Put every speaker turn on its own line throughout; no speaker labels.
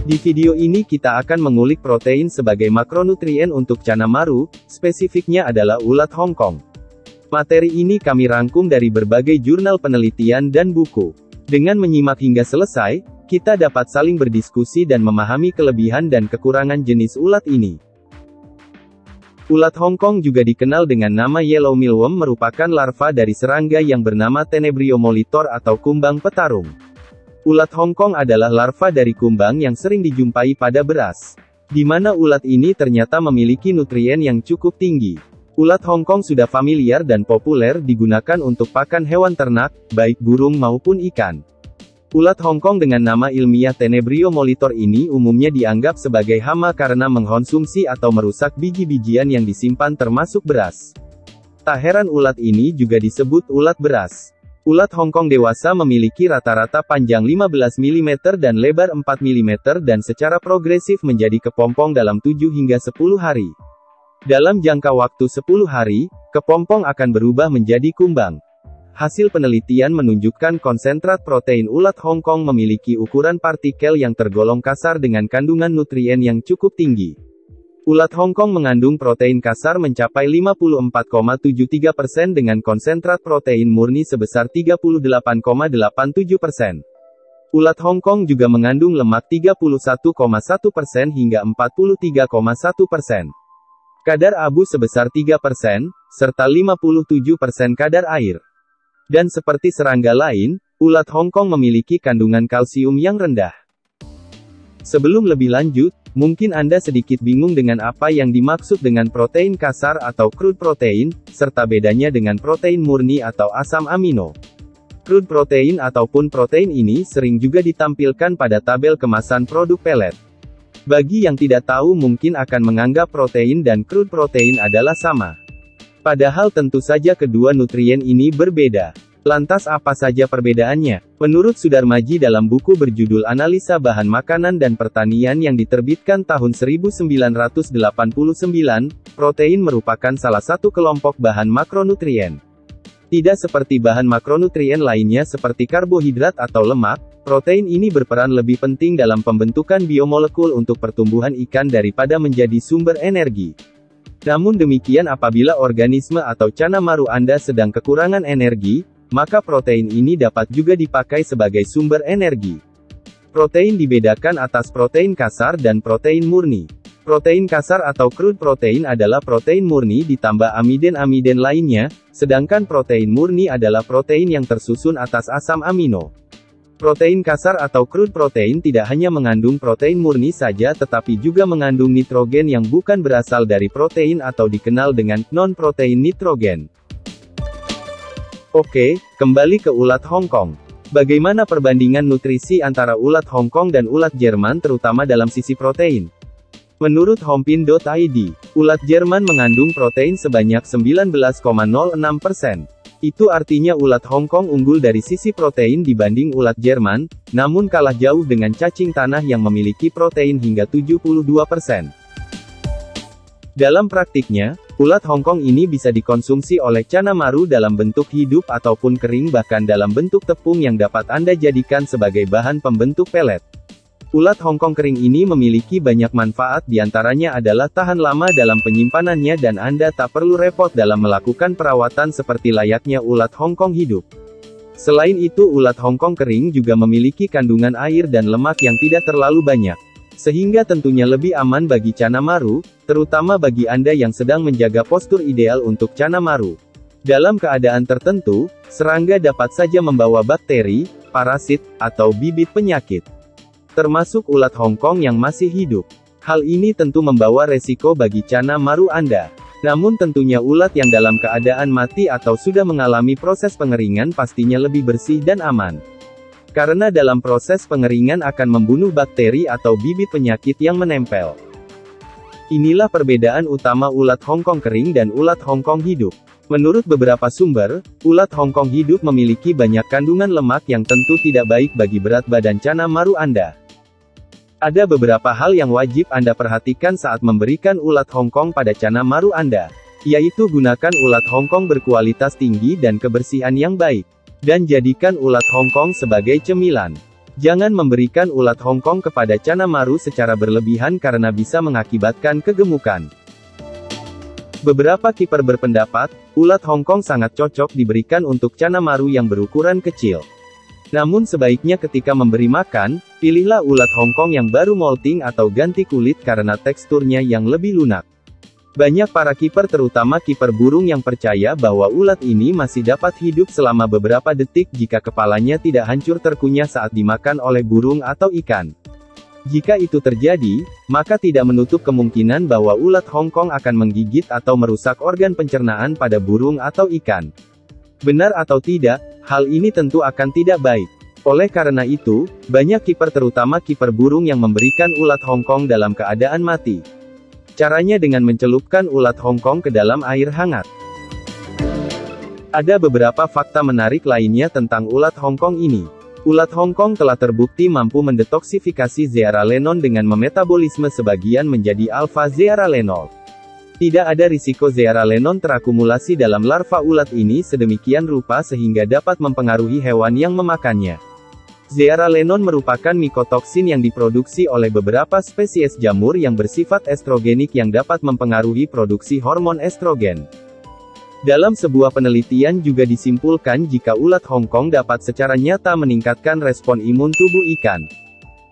Di video ini kita akan mengulik protein sebagai makronutrien untuk Cana Maru, spesifiknya adalah ulat Hongkong. Materi ini kami rangkum dari berbagai jurnal penelitian dan buku. Dengan menyimak hingga selesai, kita dapat saling berdiskusi dan memahami kelebihan dan kekurangan jenis ulat ini. Ulat Hongkong juga dikenal dengan nama yellow mealworm merupakan larva dari serangga yang bernama Tenebrio molitor atau kumbang petarung. Ulat Hongkong adalah larva dari kumbang yang sering dijumpai pada beras, di mana ulat ini ternyata memiliki nutrien yang cukup tinggi. Ulat Hongkong sudah familiar dan populer digunakan untuk pakan hewan ternak, baik burung maupun ikan. Ulat Hongkong dengan nama ilmiah Tenebrio molitor ini umumnya dianggap sebagai hama karena mengkonsumsi atau merusak biji-bijian yang disimpan termasuk beras. Tak heran ulat ini juga disebut ulat beras. Ulat Hongkong dewasa memiliki rata-rata panjang 15 mm dan lebar 4 mm dan secara progresif menjadi kepompong dalam 7 hingga 10 hari. Dalam jangka waktu 10 hari, kepompong akan berubah menjadi kumbang. Hasil penelitian menunjukkan konsentrat protein ulat Hongkong memiliki ukuran partikel yang tergolong kasar dengan kandungan nutrien yang cukup tinggi. Ulat Hongkong mengandung protein kasar mencapai 54,73% dengan konsentrat protein murni sebesar 38,87%. Ulat Hongkong juga mengandung lemak 31,1% hingga 43,1%. Kadar abu sebesar 3%, serta 57% kadar air. Dan seperti serangga lain, ulat Hongkong memiliki kandungan kalsium yang rendah. Sebelum lebih lanjut, mungkin Anda sedikit bingung dengan apa yang dimaksud dengan protein kasar atau crude protein, serta bedanya dengan protein murni atau asam amino. Crude protein ataupun protein ini sering juga ditampilkan pada tabel kemasan produk pelet. Bagi yang tidak tahu mungkin akan menganggap protein dan crude protein adalah sama. Padahal tentu saja kedua nutrien ini berbeda. Lantas apa saja perbedaannya? Menurut Sudarmaji dalam buku berjudul Analisa Bahan Makanan dan Pertanian yang diterbitkan tahun 1989, protein merupakan salah satu kelompok bahan makronutrien. Tidak seperti bahan makronutrien lainnya seperti karbohidrat atau lemak, protein ini berperan lebih penting dalam pembentukan biomolekul untuk pertumbuhan ikan daripada menjadi sumber energi. Namun demikian apabila organisme atau Cana Maru Anda sedang kekurangan energi, maka protein ini dapat juga dipakai sebagai sumber energi. Protein dibedakan atas protein kasar dan protein murni. Protein kasar atau crude protein adalah protein murni ditambah amiden-amiden lainnya, sedangkan protein murni adalah protein yang tersusun atas asam amino. Protein kasar atau crude protein tidak hanya mengandung protein murni saja tetapi juga mengandung nitrogen yang bukan berasal dari protein atau dikenal dengan non-protein nitrogen. Oke, kembali ke ulat Hongkong. Bagaimana perbandingan nutrisi antara ulat Hongkong dan ulat Jerman terutama dalam sisi protein? Menurut Hompin.id, ulat Jerman mengandung protein sebanyak 19,06%. Itu artinya ulat Hongkong unggul dari sisi protein dibanding ulat Jerman, namun kalah jauh dengan cacing tanah yang memiliki protein hingga 72%. Dalam praktiknya, ulat Hongkong ini bisa dikonsumsi oleh Cana Maru dalam bentuk hidup ataupun kering bahkan dalam bentuk tepung yang dapat Anda jadikan sebagai bahan pembentuk pelet. Ulat Hongkong kering ini memiliki banyak manfaat diantaranya adalah tahan lama dalam penyimpanannya dan Anda tak perlu repot dalam melakukan perawatan seperti layaknya ulat Hongkong hidup. Selain itu ulat Hongkong kering juga memiliki kandungan air dan lemak yang tidak terlalu banyak. Sehingga tentunya lebih aman bagi Cana Maru, terutama bagi Anda yang sedang menjaga postur ideal untuk Cana Maru. Dalam keadaan tertentu, serangga dapat saja membawa bakteri, parasit, atau bibit penyakit. Termasuk ulat Hongkong yang masih hidup. Hal ini tentu membawa resiko bagi Cana Maru Anda. Namun tentunya ulat yang dalam keadaan mati atau sudah mengalami proses pengeringan pastinya lebih bersih dan aman. Karena dalam proses pengeringan akan membunuh bakteri atau bibit penyakit yang menempel. Inilah perbedaan utama ulat Hongkong kering dan ulat Hongkong hidup. Menurut beberapa sumber, ulat Hongkong hidup memiliki banyak kandungan lemak yang tentu tidak baik bagi berat badan Cana Maru Anda. Ada beberapa hal yang wajib Anda perhatikan saat memberikan ulat Hongkong pada Cana Maru Anda, yaitu gunakan ulat Hongkong berkualitas tinggi dan kebersihan yang baik, dan jadikan ulat Hongkong sebagai cemilan. Jangan memberikan ulat Hongkong kepada Kanamaru secara berlebihan karena bisa mengakibatkan kegemukan. Beberapa kiper berpendapat, ulat Hongkong sangat cocok diberikan untuk Kanamaru yang berukuran kecil. Namun sebaiknya ketika memberi makan, pilihlah ulat Hongkong yang baru molting atau ganti kulit karena teksturnya yang lebih lunak. Banyak para kiper terutama kiper burung yang percaya bahwa ulat ini masih dapat hidup selama beberapa detik jika kepalanya tidak hancur terkunyah saat dimakan oleh burung atau ikan. Jika itu terjadi, maka tidak menutup kemungkinan bahwa ulat Hongkong akan menggigit atau merusak organ pencernaan pada burung atau ikan. Benar atau tidak, hal ini tentu akan tidak baik. Oleh karena itu, banyak kiper terutama kiper burung yang memberikan ulat Hongkong dalam keadaan mati. Caranya dengan mencelupkan ulat Hongkong ke dalam air hangat. Ada beberapa fakta menarik lainnya tentang ulat Hongkong ini. Ulat Hongkong telah terbukti mampu mendetoksifikasi zearalenol dengan memetabolisme sebagian menjadi alfa-zearalenol. Tidak ada risiko zearalenol terakumulasi dalam larva ulat ini sedemikian rupa sehingga dapat mempengaruhi hewan yang memakannya. Zearalenol merupakan mikotoksin yang diproduksi oleh beberapa spesies jamur yang bersifat estrogenik yang dapat mempengaruhi produksi hormon estrogen. Dalam sebuah penelitian juga disimpulkan jika ulat Hongkong dapat secara nyata meningkatkan respon imun tubuh ikan.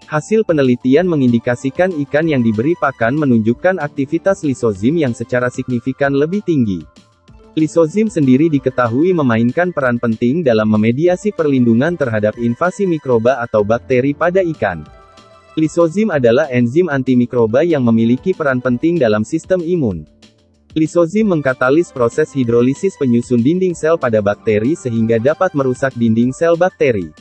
Hasil penelitian mengindikasikan ikan yang diberi pakan menunjukkan aktivitas lisozim yang secara signifikan lebih tinggi. Lisozim sendiri diketahui memainkan peran penting dalam memediasi perlindungan terhadap invasi mikroba atau bakteri pada ikan. Lisozim adalah enzim antimikroba yang memiliki peran penting dalam sistem imun. Lisozim mengkatalis proses hidrolisis penyusun dinding sel pada bakteri sehingga dapat merusak dinding sel bakteri.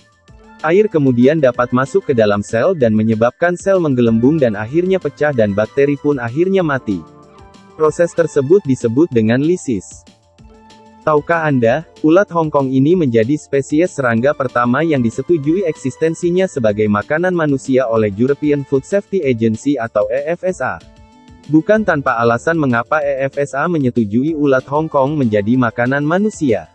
Air kemudian dapat masuk ke dalam sel dan menyebabkan sel menggelembung dan akhirnya pecah dan bakteri pun akhirnya mati. Proses tersebut disebut dengan lisis. Tahukah Anda, ulat Hongkong ini menjadi spesies serangga pertama yang disetujui eksistensinya sebagai makanan manusia oleh European Food Safety Agency atau EFSA. Bukan tanpa alasan mengapa EFSA menyetujui ulat Hongkong menjadi makanan manusia.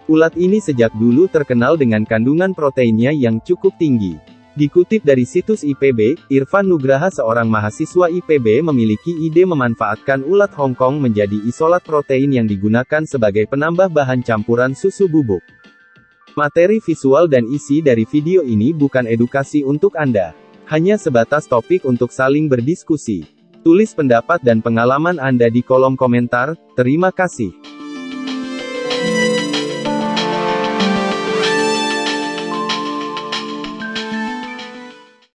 Ulat ini sejak dulu terkenal dengan kandungan proteinnya yang cukup tinggi. Dikutip dari situs IPB, Irfan Nugraha seorang mahasiswa IPB memiliki ide memanfaatkan ulat Hongkong menjadi isolat protein yang digunakan sebagai penambah bahan campuran susu bubuk. Materi visual dan isi dari video ini bukan edukasi untuk Anda. Hanya sebatas topik untuk saling berdiskusi. Tulis pendapat dan pengalaman Anda di kolom komentar. Terima kasih.